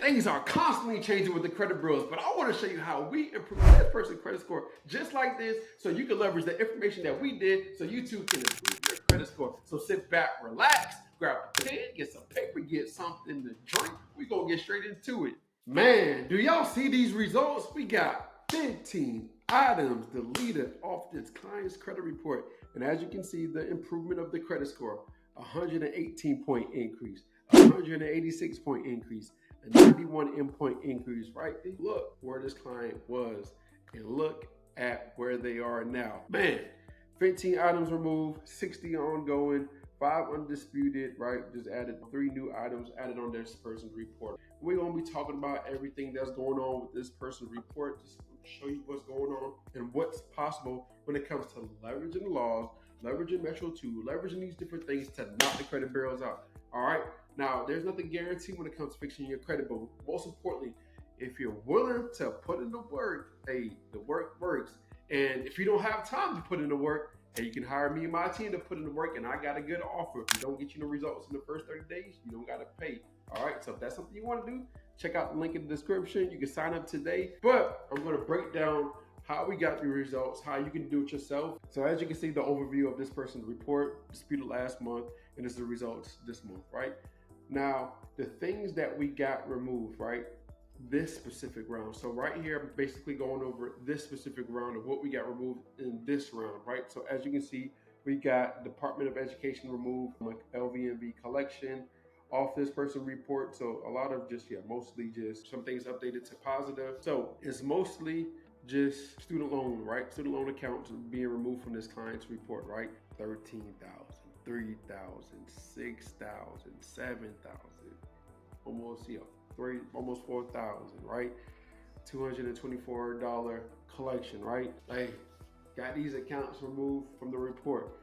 things are constantly changing with the credit bureaus, but I want to show you how we improve this person's credit score just like this, so you can leverage the information that we did, so you too can improve your credit score. So sit back, relax, grab a pen, get some paper, get something to drink. We gonna get straight into it. Man, do y'all see these results? We got 15 items deleted off this client's credit report. And as you can see, the improvement of the credit score, 118-point increase, 186-point increase, a 91 point increase, right? Look where this client was and look at where they are now. Man, 15 items removed, 60 ongoing, 5 undisputed, right? Just added 3 new items added on this person's report. We're gonna be talking about everything that's going on with this person's report, just show you what's going on and what's possible when it comes to leveraging the laws, leveraging Metro 2, leveraging these different things to knock the credit bureaus out. All right. Now, there's nothing guaranteed when it comes to fixing your credit, but most importantly, if you're willing to put in the work, hey, the work works. And if you don't have time to put in the work, hey, you can hire me and my team to put in the work, and I got a good offer. If you don't get you the results in the first 30 days, you don't got to pay. All right, so if that's something you want to do, check out the link in the description. You can sign up today, but I'm going to break down how we got the results, how you can do it yourself. So as you can see, the overview of this person's report, disputed last month, and this is the results this month, right? Now, the things that we got removed, right? This specific round. So right here, I'm basically going over this specific round of what we got removed in this round, right? So as you can see, we got Department of Education removed, like LVMV collection off this person report. So a lot of just, mostly just some things updated to positive. So it's mostly just student loan, right? Student loan accounts being removed from this client's report, right? 13,000, 3,000, 6,000, 7,000, almost 4,000, right? $224 collection, right? Hey, got these accounts removed from the report.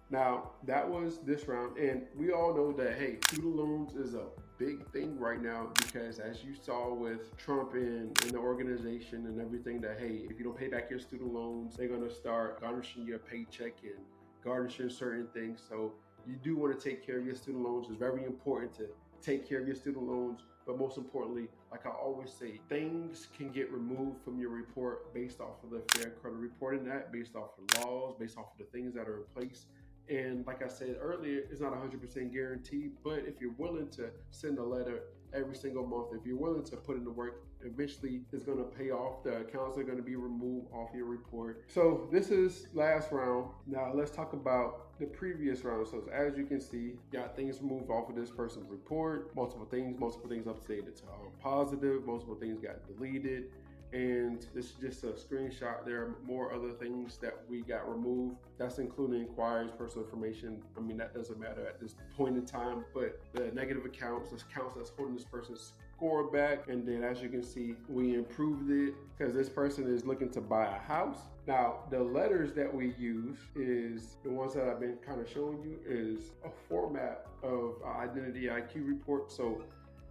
Now, that was this round, and we all know that, hey, student loans is a big thing right now because as you saw with Trump and the organization and everything, that, hey, if you don't pay back your student loans, they're going to start garnishing your paycheck and garnishing certain things. So you do want to take care of your student loans. It's very important to take care of your student loans, but most importantly, like I always say, things can get removed from your report based off of the Fair Credit Reporting Act, based off of laws, based off of the things that are in place. And like I said earlier, it's not 100% guaranteed, but if you're willing to send a letter every single month, if you're willing to put in the work, eventually it's going to pay off. The accounts are going to be removed off your report. So this is last round. Now let's talk about the previous round. So as you can see, got things removed off of this person's report, multiple things updated to positive, multiple things got deleted. And this is just a screenshot. There are more other things that we got removed. That's including inquiries, personal information. I mean, that doesn't matter at this point in time, but the negative accounts, the accounts that's holding this person's score back. And then as you can see, we improved it because this person is looking to buy a house. Now, the letters that we use is the ones that I've been kind of showing you is a format of Identity IQ report. So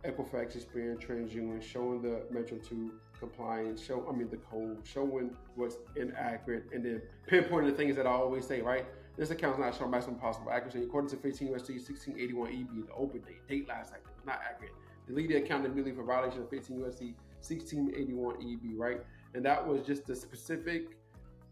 Equifax, Experian, TransUnion, showing the Metro 2 compliance, the code, showing what's inaccurate, and then pinpointing the things that I always say, right? This account's not showing maximum possible accuracy. According to 15 USC 1681 EB, the open date last active was not accurate. Delete the account immediately for violation of 15 USC 1681 EB, right? And that was just the specific,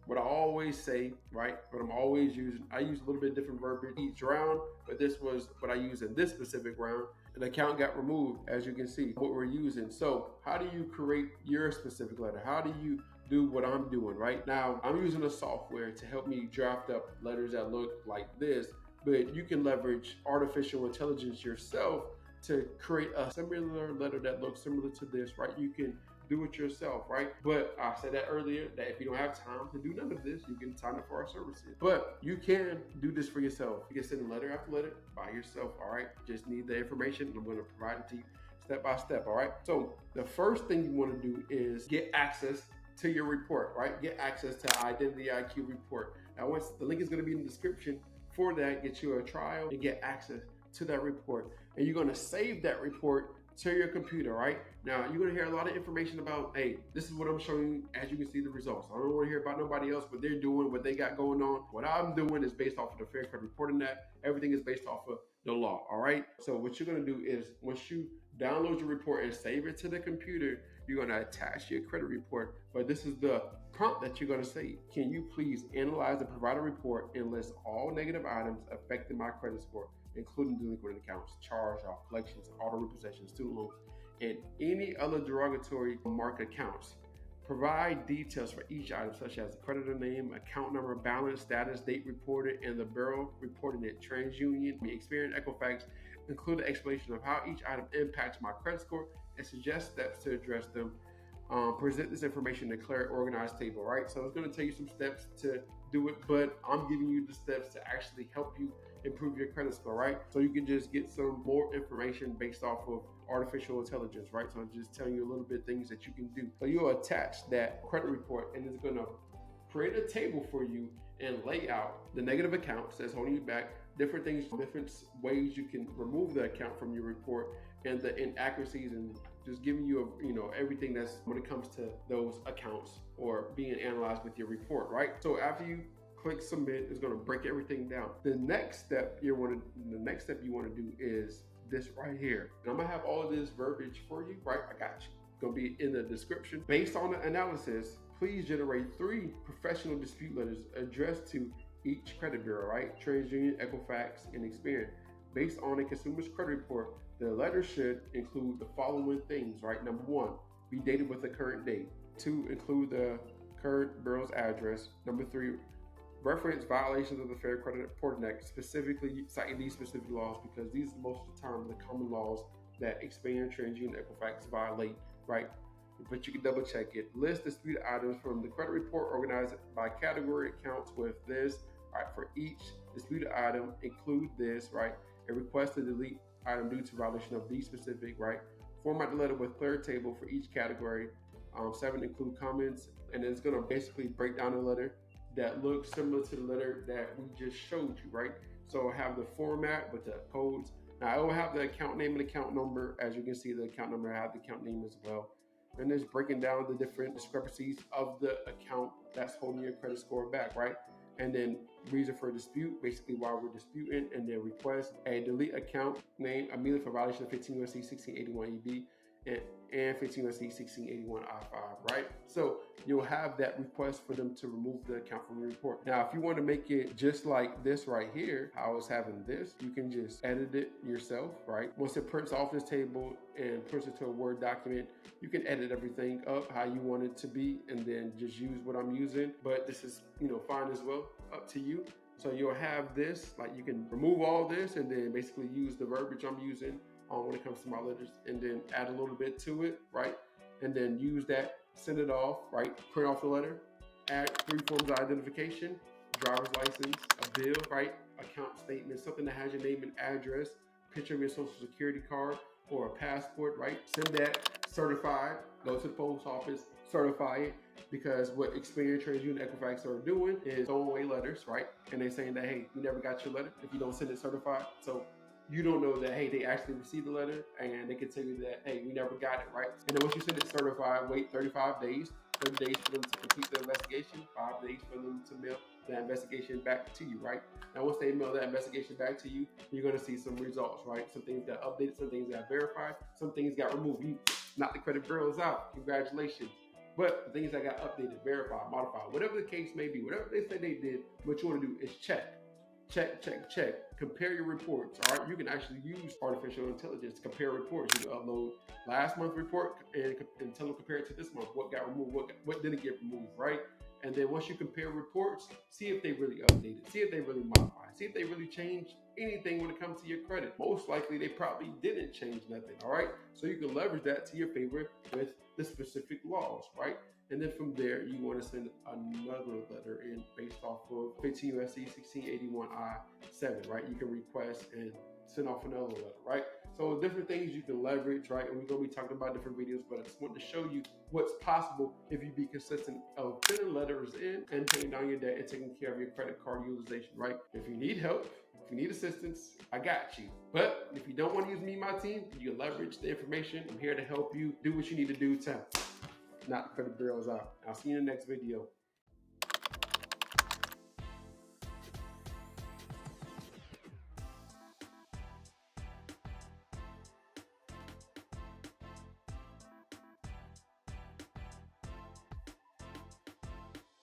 what I always say, right? What I'm always using. I use a little bit different verbiage each round, but this was what I used in this specific round. An account got removed, as you can see, what we're using. So how do you create your specific letter? How do you do what I'm doing right now? I'm using a software to help me draft up letters that look like this, but you can leverage artificial intelligence yourself to create a similar letter that looks similar to this, right? You can do it yourself, right? But I said that earlier, that if you don't have time to do none of this, you can sign up for our services. But you can do this for yourself. You can send letter after letter by yourself, all right? Just need the information, and I'm going to provide it to you step by step, all right? So the first thing you want to do is get access to your report, right? Get access to Identity IQ report. Now, once the link is going to be in the description for that, get you a trial and get access to that report. And you're going to save that report to your computer, right? Now, you're going to hear a lot of information about, hey, this is what I'm showing you as you can see the results. I don't want to hear about nobody else, what they're doing, what they got going on. What I'm doing is based off of the Fair Credit Reporting Act. Everything is based off of the law, all right? So what you're going to do is once you download your report and save it to the computer. You're going to attach your credit report, but this is the prompt that you're going to say. Can you please analyze and provide a report and list all negative items affecting my credit score, including delinquent accounts, charge-off, collections, auto repossession, student loans, and any other derogatory marked accounts. Provide details for each item, such as the creditor name, account number, balance, status, date reported, and the bureau reporting it. TransUnion, Experian, Equifax. Include an explanation of how each item impacts my credit score and suggest steps to address them. Present this information in a clear, organized table, right? So it's going to tell you some steps to do it, but I'm giving you the steps to actually help you improve your credit score, right? So you can just get some more information based off of artificial intelligence, right? So I'm just telling you a little bit things that you can do. So you'll attach that credit report and it's going to create a table for you and lay out the negative accounts that's holding you back, different things, different ways you can remove the account from your report, and the inaccuracies, and just giving you everything that's when it comes to those accounts or being analyzed with your report, right? So after you click submit, it's going to break everything down. The next step you want to do is this right here. And I'm gonna have all of this verbiage for you, right? I got you. It's gonna be in the description. Based on the analysis, please generate 3 professional dispute letters addressed to each credit bureau, right? TransUnion, Equifax, and Experian. Based on a consumer's credit report, the letter should include the following things, right? Number 1, be dated with the current date. 2, include the current bureau's address. Number 3, reference violations of the Fair Credit Reporting Act, specifically citing these specific laws, because these are most of the time the common laws that Experian, TransUnion, Equifax violate, right? But you can double check it. List disputed items from the credit report, organized by category, accounts with this, right? For each disputed item, include this, right? A request to delete item due to violation of these specific, right? Format the letter with clear table for each category. 7, include comments, and it's gonna basically break down the letter that looks similar to the letter that we just showed you, right? So I have the format with the codes. Now I will have the account name and account number. As you can see, the account number, I have the account name as well. And it's breaking down the different discrepancies of the account that's holding your credit score back, right? And then reason for dispute, basically why we're disputing, and then request a delete account name immediately for violation of 15 U.S.C. 1681 EB and 15 U.S.C. 1681 I5, right? So you'll have that request for them to remove the account from your report. Now, if you want to make it just like this right here, how I was having this, you can just edit it yourself, right? Once it prints off this table and puts it to a Word document, you can edit everything up how you want it to be and then just use what I'm using. But this is, fine as well, up to you. So you'll have this, like you can remove all this and then basically use the verbiage I'm using when it comes to my letters, and then add a little bit to it, right? And then use that, send it off, right? Print off the letter, add 3 forms of identification, driver's license, a bill, right? Account statement, something that has your name and address, picture of your social security card or a passport, right? Send that certified, go to the post office, certify it, because what Experian, TransUnion, Equifax are doing is throwing away letters, right? And they're saying that, hey, we never got your letter if you don't send it certified. So you don't know that, hey, they actually received the letter, and they can tell you that, hey, we never got it, right? And then once you send it certified, wait 35 days, 30 days for them to complete the investigation, 5 days for them to mail that investigation back to you, right? Now, once they mail that investigation back to you, you're gonna see some results, right? Some things got updated, some things got verified, some things got removed. You knocked the credit bureaus out, congratulations. But the things that got updated, verified, modified, whatever the case may be, whatever they say they did, what you wanna do is check. Compare your reports. All right, you can actually use artificial intelligence to compare reports. You can upload last month's report and tell them compare it to this month. What got removed? What didn't get removed? Right? And then once you compare reports, see if they really updated, see if they really modified, see if they really changed anything when it comes to your credit. Most likely, they probably didn't change nothing. All right, so you can leverage that to your favor with the specific laws, right? And then from there, you want to send another letter in based off of 15 U.S.C. 1681 I7, right? You can request and send off another letter, right? So different things you can leverage, right? And we're going to be talking about different videos, but I just want to show you what's possible if you be consistent of sending letters in and paying down your debt and taking care of your credit card utilization, right? If you need help, if you need assistance, I got you. But if you don't want to use me and my team, you can leverage the information. I'm here to help you do what you need to do to knock the credit bureaus out. I'll see you in the next video.